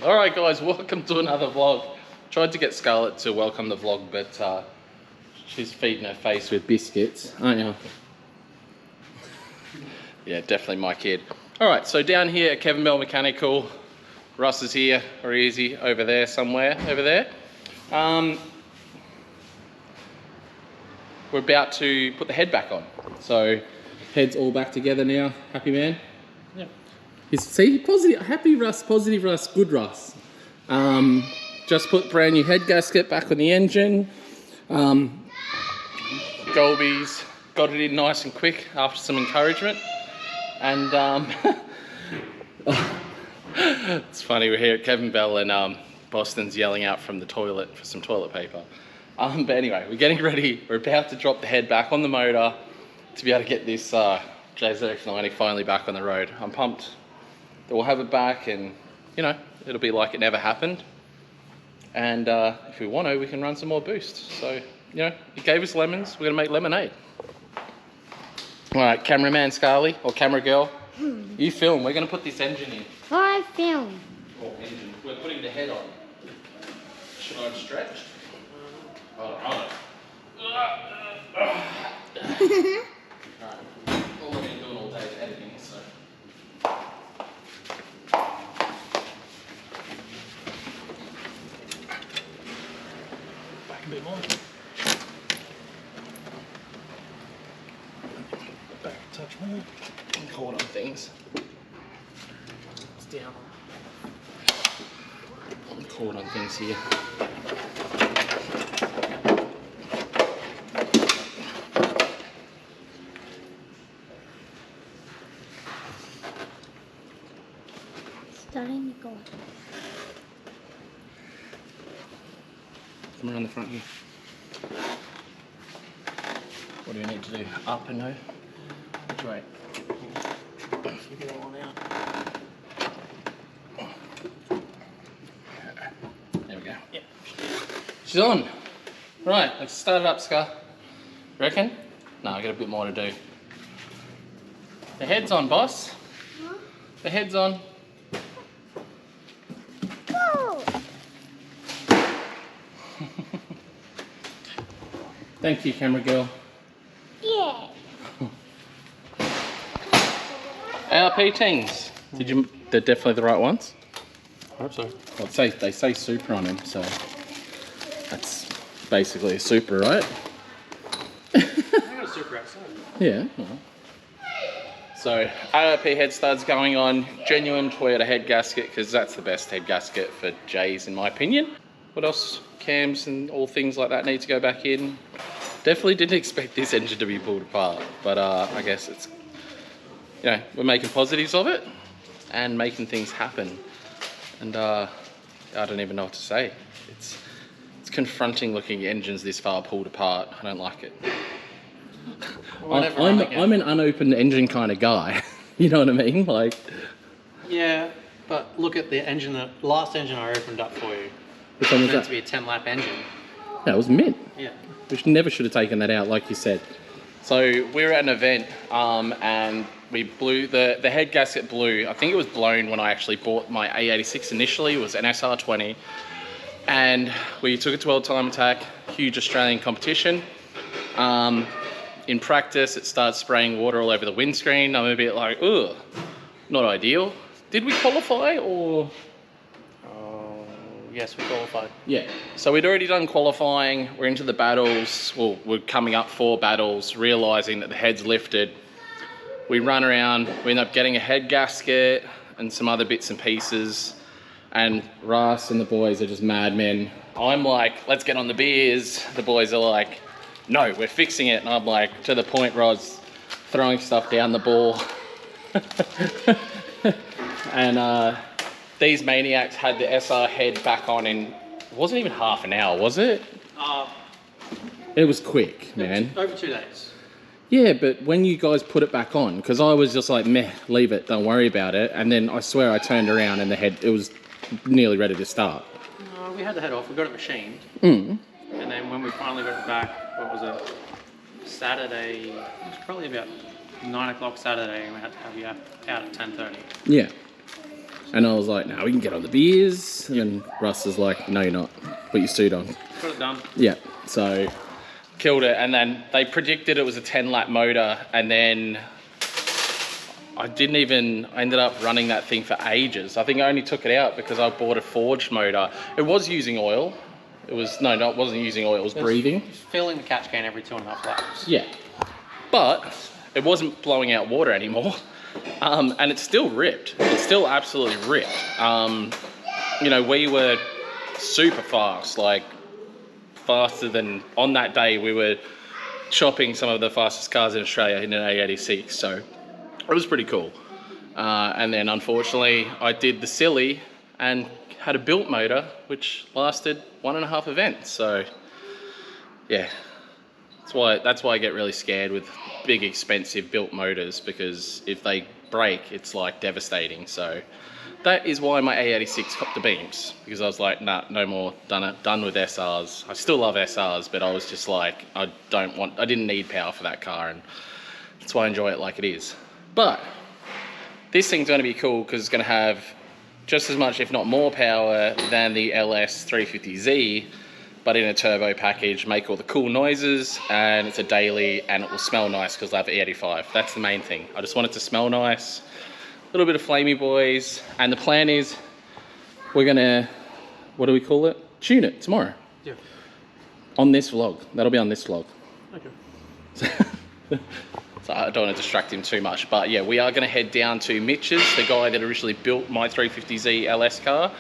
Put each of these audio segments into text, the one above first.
Alright guys, welcome to another vlog. Tried to get Scarlett to welcome the vlog, but she's feeding her face with biscuits, aren't you? Yeah, definitely my kid. Alright, so down here at Kevin Bell Mechanical, Russ is here, or is he over there somewhere, over there. We're about to put the head back on. So, head's all back together now. Happy man? Yeah. See, positive, happy Russ, positive Russ, good Russ. Just put brand new head gasket back on the engine. Golby's got it in nice and quick after some encouragement. And it's funny, we're here at Kevin Bell and Boston's yelling out from the toilet for some toilet paper. But anyway, we're getting ready. We're about to drop the head back on the motor to be able to get this JZX90 finally back on the road. I'm pumped that we'll have it back and, you know, it'll be like it never happened. And if we want to, we can run some more boost. So, you know, he gave us lemons, we're gonna make lemonade. All right, cameraman Scarly, or camera girl, you film. We're gonna put this engine in. I film. Or engine, we're putting the head on. Should I stretch? Alright. Alright. All I've been doing all day is editing, so. Back a bit more. Back a touch more. I'm caught on things. It's down. I'm caught on things here. Starting to go. Come around the front here. What do we need to do? Up and no? Which way? You get that one out. There we go. Yep. She's on. Right, let's start it up, Scar. Reckon? No, I got a bit more to do. The head's on, boss. Huh? The head's on. Thank you, camera girl. Yeah. ARP tings. They're definitely the right ones? I hope so. Well, they say super on them, so that's basically a super, right? I got a super outside. Yeah. Well. So, ARP head studs going on, genuine Toyota head gasket, because that's the best head gasket for J's in my opinion. What else? Cams and all things like that need to go back in. Definitely didn't expect this engine to be pulled apart, but I guess it's, you know, we're making positives of it and making things happen. And I don't even know what to say. It's confronting looking engines this far pulled apart. I don't like it. I'm an unopened engine kind of guy. You know what I mean? Like. Yeah, but look at the engine, the last engine I opened up for you. Which one was meant that? to be a 10-lap engine. That was mint. Yeah. We never should have taken that out, like you said. So we were at an event and we blew, the head gasket blew. I think it was blown when I actually bought my A86 initially. It was an SR20. And we took it to World Time Attack, huge Australian competition. In practice, it starts spraying water all over the windscreen. I'm a bit like, ugh, not ideal. Did we qualify or? Yes, we qualified. Yeah, so we'd already done qualifying, we're into the battles, well, we're coming up 4 battles, realising that the head's lifted. We run around, we end up getting a head gasket and some other bits and pieces, and Russ and the boys are just madmen. I'm like, let's get on the beers. The boys are like, no, we're fixing it. And I'm like, to the point where I was throwing stuff down the ball. And these maniacs had the SR head back on in, it wasn't even half an hour, was it? It was quick, man. Over 2 days. Yeah, but when you guys put it back on, because I was just like, meh, leave it, don't worry about it. And then I swear I turned around and the head, it was nearly ready to start. We had the head off, we got it machined. Mm. And then when we finally got it back, what was it? Saturday, it was probably about 9 o'clock Saturday, and we had to have you out at 10:30. Yeah. And I was like, no, we can get on the beers. And then Russ was like, no, you're not. Put your suit on. Got it done. Yeah, so killed it. And then they predicted it was a 10-lap motor. And then I ended up running that thing for ages. I think I only took it out because I bought a forged motor. It was using oil. It wasn't using oil, it was breathing. Filling the catch can every 2.5 laps. Yeah, but it wasn't blowing out water anymore. And it's still ripped. It's still absolutely ripped. You know, we were super fast, like faster than, on that day we were chopping some of the fastest cars in Australia in an A86, so it was pretty cool. And then unfortunately I did the silly and had a built motor which lasted 1.5 events. So yeah, that's why I get really scared with big expensive built motors, because if they break it's like devastating. So that is why my A86 copped the beams, because I was like, nah, no more, done with SRs. I still love SRs, but I was just like, I didn't need power for that car, and that's why I enjoy it like it is. But this thing's going to be cool because it's going to have just as much, if not more, power than the LS350Z, but in a turbo package, make all the cool noises, and it's a daily, and it will smell nice because I have E85. That's the main thing. I just want it to smell nice. A little bit of flamey boys, and the plan is we're going to, what do we call it? Tune it tomorrow. Yeah. On this vlog. That'll be on this vlog. Okay. So I don't want to distract him too much, but yeah, we are going to head down to Mitch's, the guy that originally built my 350Z LS car.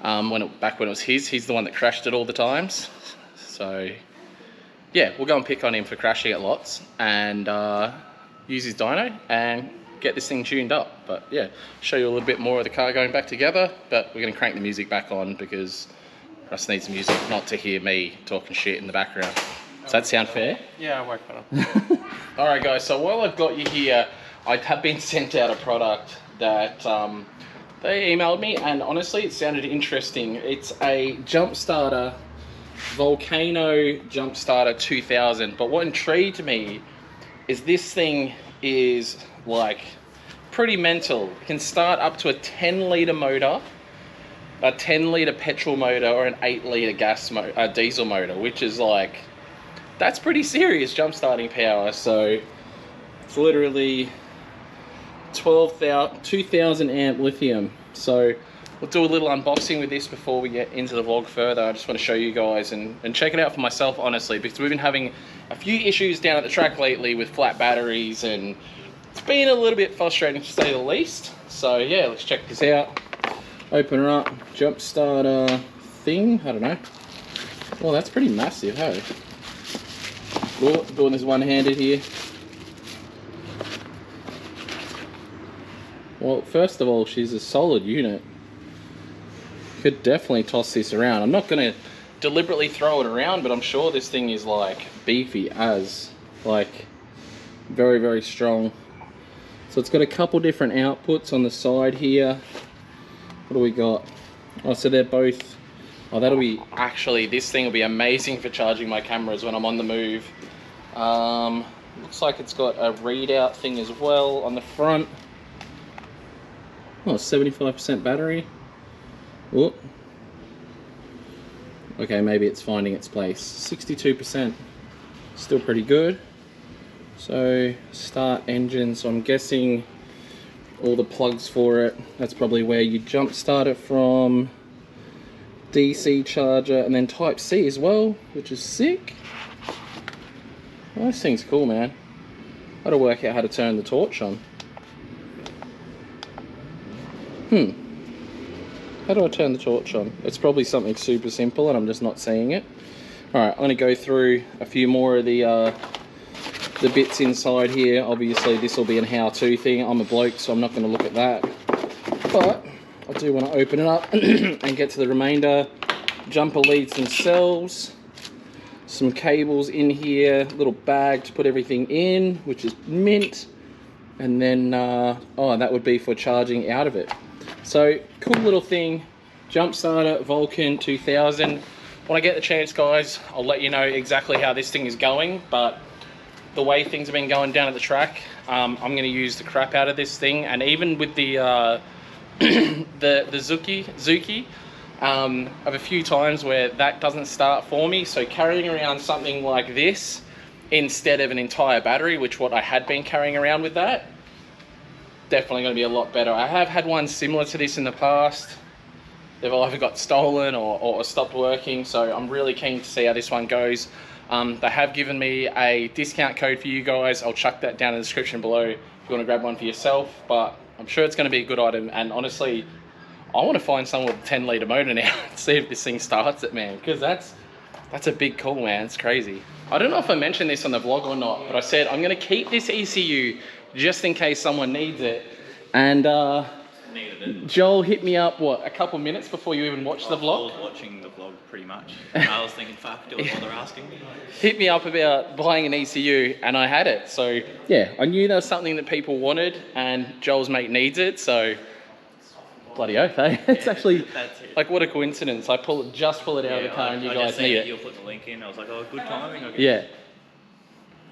Back when it was he's the one that crashed it all the times. So yeah, we'll go and pick on him for crashing it lots, and use his dyno and get this thing tuned up. But yeah, show you a little bit more of the car going back together, but we're going to crank the music back on because Russ needs music, not to hear me talking shit in the background. Does that sound fair? Yeah, I work better. Alright guys, so while I've got you here, I have been sent out a product that they emailed me, and honestly it sounded interesting. It's a jump starter, Volcano jump starter 2000, but what intrigued me is this thing is like pretty mental. It can start up to a 10-litre motor, a 10-litre petrol motor, or an 8-litre diesel motor, which is like, that's pretty serious jump starting power. So it's literally 2000 amp lithium. So we'll do a little unboxing with this before we get into the vlog further. I just want to show you guys and check it out for myself, honestly, because we've been having a few issues down at the track lately with flat batteries, and it's been a little bit frustrating to say the least. So yeah, let's check this out. Open her up, jump starter thing, I don't know. Well, that's pretty massive, hey? Oh, doing this one-handed here. Well, first of all, she's a solid unit. Could definitely toss this around. I'm not going to deliberately throw it around, but I'm sure this thing is like beefy as, like, very, very strong. So it's got a couple different outputs on the side here. What do we got? Oh, so they're both, oh, that'll be, actually, this thing will be amazing for charging my cameras when I'm on the move. Looks like it's got a readout thing as well on the front. Oh, 75% battery. Oh. Okay, maybe it's finding its place. 62%. Still pretty good. So, start engine. So I'm guessing all the plugs for it. That's probably where you jump start it from. DC charger, and then Type C as well, which is sick. Well, this thing's cool, man. Got to work out how to turn the torch on. How do I turn the torch on? It's probably something super simple and I'm just not seeing it. Alright, I'm going to go through a few more of the bits inside here. Obviously this will be an how-to thing. I'm a bloke, so I'm not going to look at that. But I do want to open it up and get to the remainder. Jumper leads themselves. Some cables in here. Little bag to put everything in, which is mint. And then, oh, that would be for charging out of it. So, cool little thing. Jump starter, Vulcan 2000. When I get the chance, guys, I'll let you know exactly how this thing is going. But the way things have been going down at the track, I'm going to use the crap out of this thing. And even with the the Zuki. I have a few times where that doesn't start for me, so carrying around something like this instead of an entire battery, which what I had been carrying around with that, definitely going to be a lot better. I have had one similar to this in the past. They've either got stolen or stopped working, so I'm really keen to see how this one goes. They have given me a discount code for you guys. I'll chuck that down in the description below if you want to grab one for yourself, but I'm sure it's going to be a good item. And honestly, I want to find someone with a 10 litre motor now and see if this thing starts it, man, because that's a big call, man. It's crazy. I don't know if I mentioned this on the vlog or not, but I said I'm going to keep this ECU just in case someone needs it. And Joel hit me up, what, a couple minutes before you even watched the vlog? I was watching the vlog pretty much. I was thinking, fuck, do it while they're asking me. Hit me up about buying an ECU, and I had it. So yeah, I knew there was something that people wanted, and Joel's mate needs it, so bloody oath, eh? It's actually, like, what a coincidence. I just pull it out of the car and you guys need it. You'll put the link in. I was like, oh, good timing. I guess. Yeah.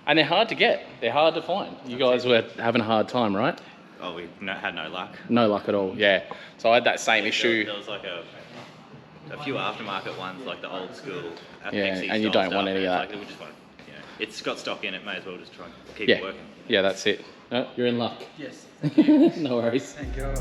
And they're hard to get. They're hard to find. You guys were having a hard time, right? Oh, we had no luck. No luck at all, yeah. So I had that same issue. There was like a few aftermarket ones, like the old school. Yeah, XE and you style don't want stuff, any of and that. it's like, we just want, you know, it's got stock in it. May as well just try and keep Yeah. it working. Yeah, that's it. No, you're in luck. Yes. No worries. Thank you.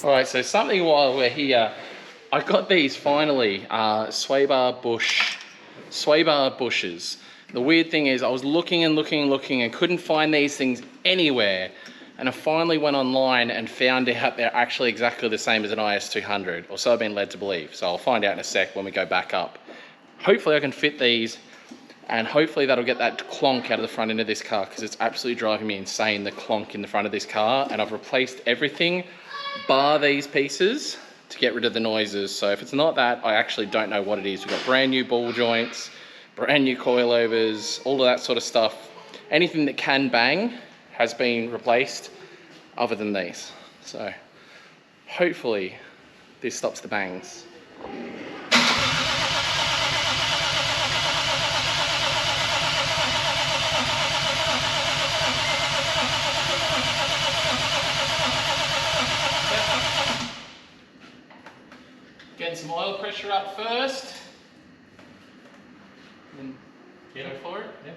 All right, so something while we're here, I got these finally, sway bar bushes. The weird thing is I was looking and couldn't find these things anywhere. And I finally went online and found out they're actually exactly the same as an IS200, or so I've been led to believe. So I'll find out in a sec when we go back up. Hopefully I can fit these, and hopefully that'll get that clonk out of the front end of this car, because it's absolutely driving me insane, the clonk in the front of this car. And I've replaced everything bar these pieces to get rid of the noises. So if it's not that, I actually don't know what it is. We've got brand new ball joints, brand new coilovers, all of that sort of stuff. Anything that can bang has been replaced other than these. So hopefully this stops the bangs. Getting some oil pressure up first. And go for it. Yeah.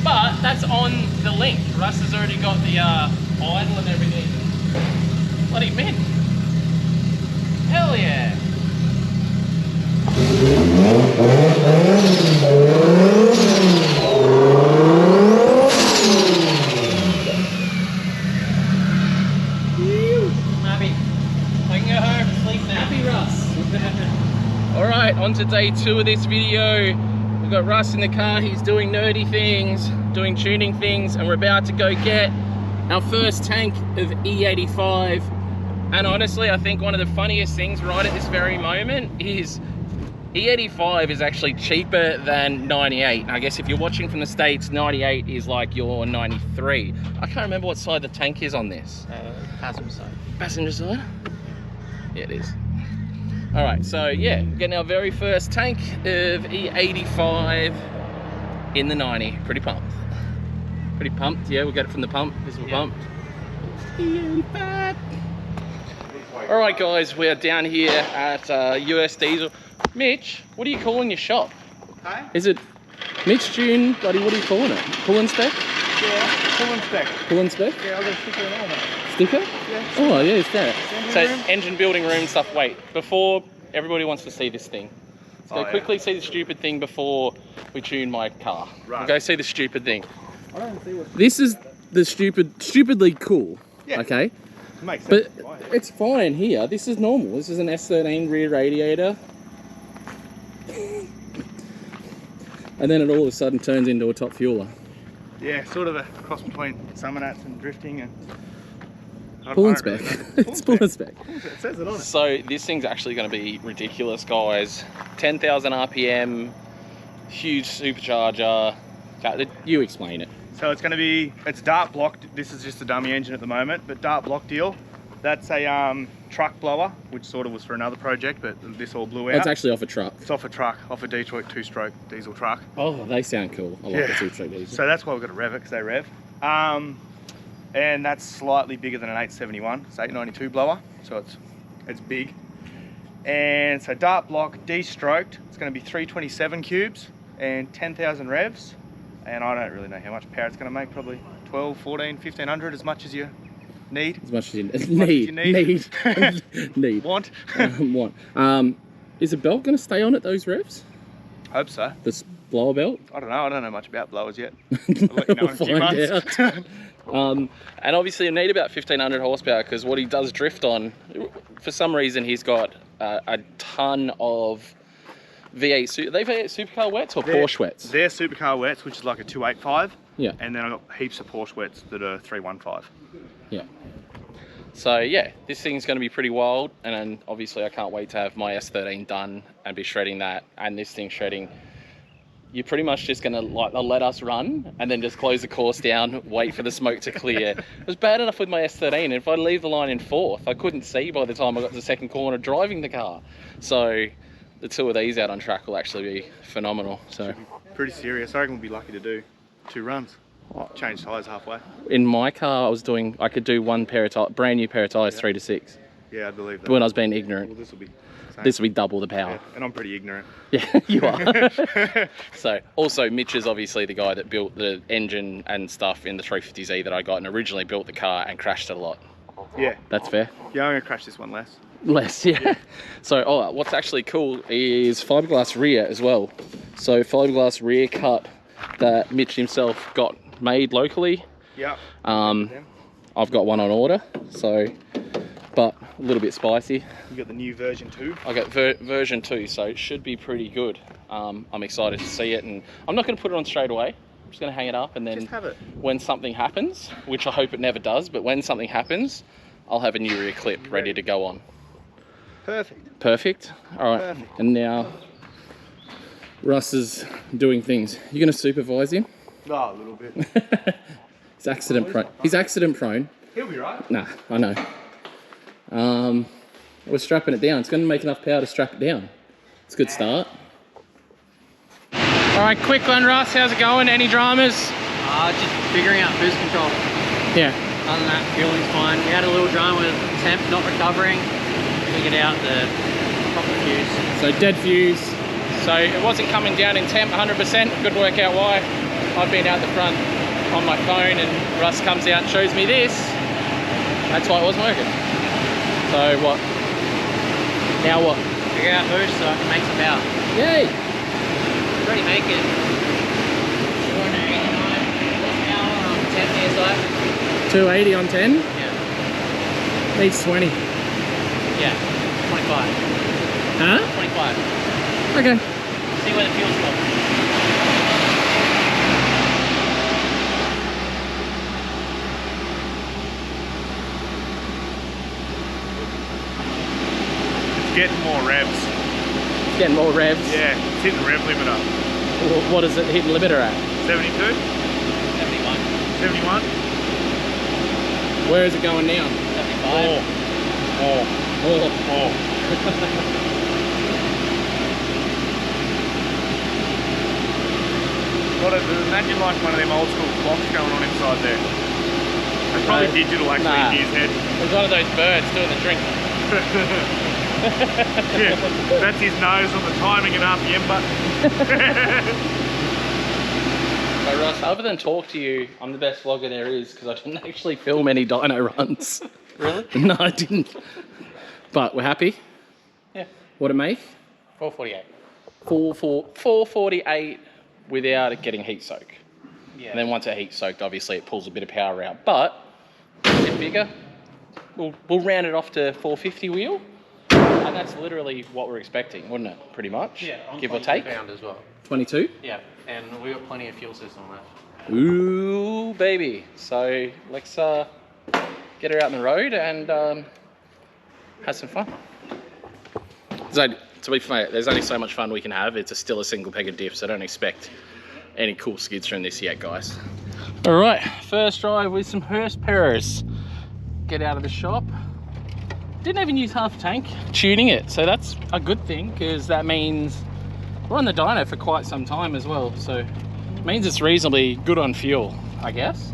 But that's on the link. Russ has already got the idle and everything. Bloody mint. Hell yeah. Alright, on to day 2 of this video. We've got Russ in the car, he's doing nerdy things, doing tuning things, and we're about to go get our first tank of E85. And honestly, I think one of the funniest things right at this very moment is E85 is actually cheaper than 98. And I guess if you're watching from the States, 98 is like your 93. I can't remember what side the tank is on this. Passenger side. Passenger side? Yeah, it is. All right, so yeah, getting our very first tank of E85 in the 90. Pretty pumped. Pretty pumped, yeah, we'll get it from the pump. This is pumped. E85. All right, guys, we're down here at US Diesel. Mitch, what are you calling your shop? Hey? Is it Mitch June, buddy, what are you calling it? Pull and spec? Yeah, pull and spec. Pull and spec? Yeah, I've got a sticker and all that. Sticker? Yeah. Oh, yeah, it's there. So, room? engine building room stuff. Wait, before, everybody wants to see this thing. Let's go quickly see the stupid thing before we tune my car. Right. We'll go see the stupid thing. I don't see what... This is the stupidly cool, Yeah. okay? Makes But sense. Why? it's fine here. This is normal. This is an S13 rear radiator. And then it all of a sudden turns into a top fueler. Yeah, sort of a cross between Summernats and drifting and... Pull and spec. It's pull and spec. It says it on it. So this thing's actually going to be ridiculous, guys. 10,000 RPM, huge supercharger. You explain it. So it's going to be, it's dart block. This is just a dummy engine at the moment, but dart block deal. That's a truck blower, which sort of was for another project, but this all blew out. That's actually off a truck. It's off a truck, off a Detroit 2-stroke diesel truck. Oh, they sound cool. I like the two-stroke diesel. So that's why we've got to rev it, because they rev. And that's slightly bigger than an 871. It's 892 blower, so it's big. And so dart block, de-stroked. It's going to be 327 cubes and 10,000 revs. And I don't really know how much power it's going to make, probably 12, 14, 1500, as much as you need. As much as you need. Need. Want. Want. Is the belt going to stay on at those revs? Hope so. This blower belt? I don't know much about blowers yet. I'll let you know in a few We'll months. find out. And obviously you need about 1500 horsepower because what he does drift on, for some reason he's got a ton of V8, are they V8 supercar wets or Porsche wets? They're supercar wets, which is like a 285. Yeah. And then I've got heaps of Porsche wets that are 315. Yeah. So yeah, this thing's going to be pretty wild, and then obviously I can't wait to have my S13 done and be shredding that, and this thing shredding. You're pretty much just going to like let us run and then just close the course down, wait for the smoke to clear. It was bad enough with my S13, and if I leave the line in 4th, I couldn't see by the time I got to the second corner driving the car. So the 2 of these out on track will actually be phenomenal. So Pretty serious. I reckon we'll be lucky to do 2 runs. Change tyres halfway. in my car, I could do one pair of tires, brand new pair of tires, 3 to 6. Yeah, I believe that. When I was being ignorant. Well, this will be same. This will be double the power. Yeah, and I'm pretty ignorant. Yeah, you are. So, also, Mitch is obviously the guy that built the engine and stuff in the 350Z that I got, and originally built the car and crashed it a lot. Yeah. That's fair? Yeah, I'm going to crash this one less. Less, yeah. So, what's actually cool is fiberglass rear as well. So, fiberglass rear cut that Mitch himself got made locally. Yeah. I've got one on order, so, but a little bit spicy. You got the new version 2. I got version 2, so it should be pretty good. I'm excited to see it, and I'm not going to put it on straight away. I'm just going to hang it up, and then Just have it. when something happens, which I hope it never does, but when something happens, I'll have a new rear clip ready to go on. Perfect. Perfect. All right, Perfect. and now Russ is doing things. You're going to supervise him? Oh, a little bit. He's accident prone. He's accident prone. He'll be right. Nah, I know. We're strapping it down. It's going to make enough power to strap it down. It's a good start. All right, quick one, Russ. How's it going? Any dramas? Just figuring out boost control. Yeah. Other than that, fueling's fine. We had a little drama with temp not recovering. Figured out the proper fuse. So dead fuse. So it wasn't coming down in temp 100%. Could work out why. I've been out the front on my phone, and Russ comes out and shows me this. That's why it wasn't working. So what? Now what? Figure out boost so I can make some power. Yay! Already making 289 horsepower on 10 PSI. 280 on 10? Yeah. Needs 20. Yeah, 25. Huh? 25. Okay. See where the fuel's going. It's getting more revs. Getting more revs. Yeah, it's hitting the rev limiter. What is it hitting limiter at? 72? 71. 71? Where is it going now? 75. Oh. Imagine like one of them old school clocks going on inside there. It's probably digital actually in his head. There's one of those birds doing the drink. Yeah, that's his nose on the timing and RPM button. So Ross, other than talk to you, I'm the best vlogger there is because I didn't actually film any dyno runs. Really? No, I didn't. But we're happy. Yeah. What it make? 448. 448 without it getting heat soak. Yeah. And then once it heat soaked, obviously it pulls a bit of power out. But a bit bigger. We'll round it off to 450 wheel. And that's literally what we're expecting, wouldn't it? Pretty much. Yeah. On Give or take. 22 pound as well. 22? Yeah. And we got plenty of fuel system on that. Ooh, baby. So let's get her out on the road and have some fun. So, to be fair, there's only so much fun we can have. It's still a single peg of diff, so don't expect any cool skids from this yet, guys. All right, first drive with some Hurst Perros. Get out of the shop. Didn't even use half a tank tuning it, so that's a good thing because that means we're on the dyno for quite some time as well. So it means it's reasonably good on fuel, I guess.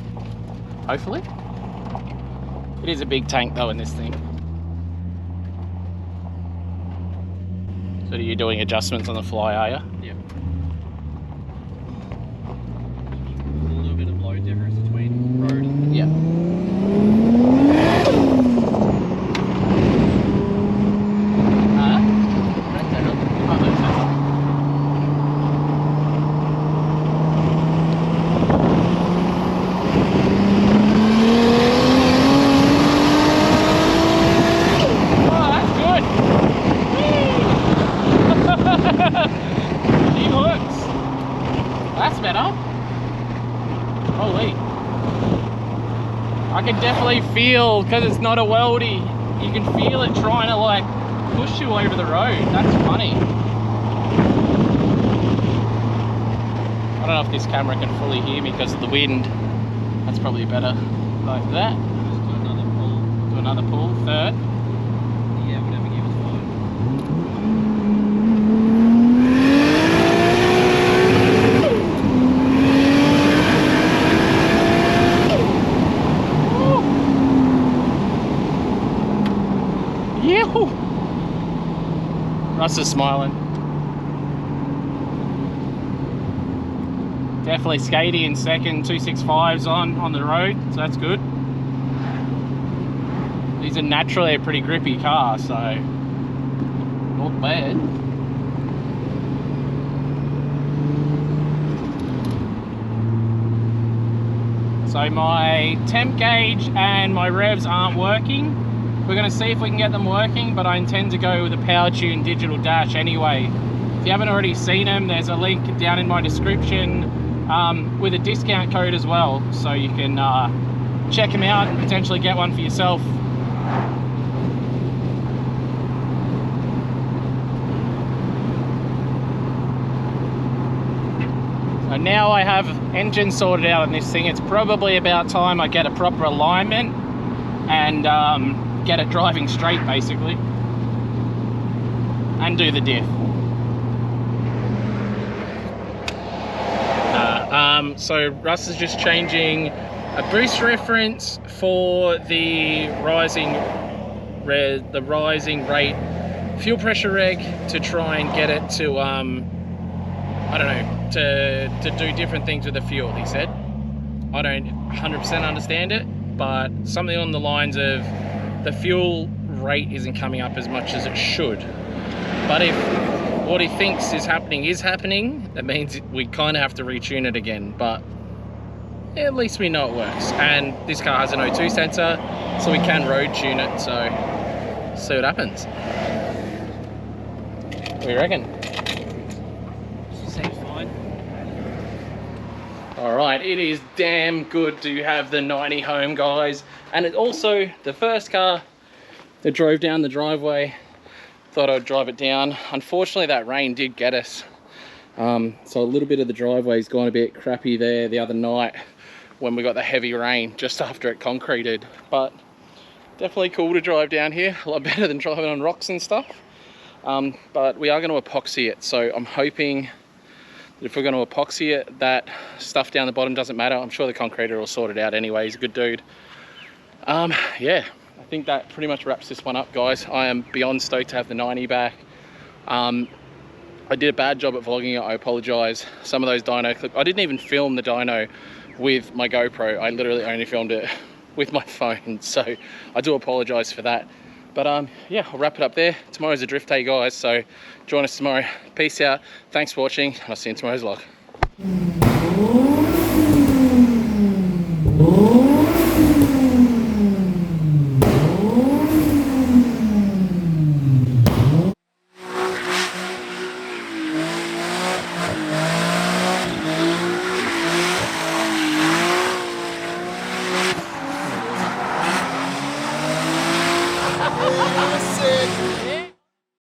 Hopefully. It is a big tank though in this thing. So you're doing adjustments on the fly, are you? Yeah. A little bit of load difference between road and... Yeah. I can definitely feel, because it's not a weldy, you can feel it trying to like push you over the road. That's funny. I don't know if this camera can fully hear me because of the wind. That's probably better like that. Just do another pull. Do another pull, third. Yeah, whatever gives load. Russ is smiling. Definitely skatey in second, 265s on the road, so that's good. These are naturally a pretty grippy car, so not bad. So my temp gauge and my revs aren't working. We're going to see if we can get them working, but I intend to go with a Power Tune digital dash anyway. If you haven't already seen them, there's a link down in my description with a discount code as well, so you can check them out and potentially get one for yourself. So now I have engine sorted out on this thing. It's probably about time I get a proper alignment and get it driving straight basically, and do the diff. So Russ is just changing a boost reference for the rising rate fuel pressure reg to try and get it to I don't know, to do different things with the fuel, he said. I don't 100% understand it, but something on the lines of the fuel rate isn't coming up as much as it should. But if what he thinks is happening, that means we kind of have to retune it again. But yeah, at least we know it works. And this car has an O2 sensor, so we can road tune it, so see what happens. What do you reckon? Seems fine. All right, it is damn good to have the 90 home, guys. And it's also the first car that drove down the driveway. Thought I'd drive it down. Unfortunately, that rain did get us. So a little bit of the driveway's gone a bit crappy there the other night when we got the heavy rain just after it concreted. But definitely cool to drive down here. A lot better than driving on rocks and stuff. But we are going to epoxy it. So I'm hoping that if we're going to epoxy it, that stuff down the bottom doesn't matter. I'm sure the concreter will sort it out anyway. He's a good dude. Yeah, I think that pretty much wraps this one up, guys. I am beyond stoked to have the 90 back. I did a bad job at vlogging it, I apologize. Some of those dyno clips, I didn't even film the dyno with my GoPro. I literally only filmed it with my phone, so I do apologize for that. But yeah, I'll wrap it up there. Tomorrow's a drift day, guys, so join us tomorrow. Peace out, thanks for watching, I'll see you in tomorrow's vlog.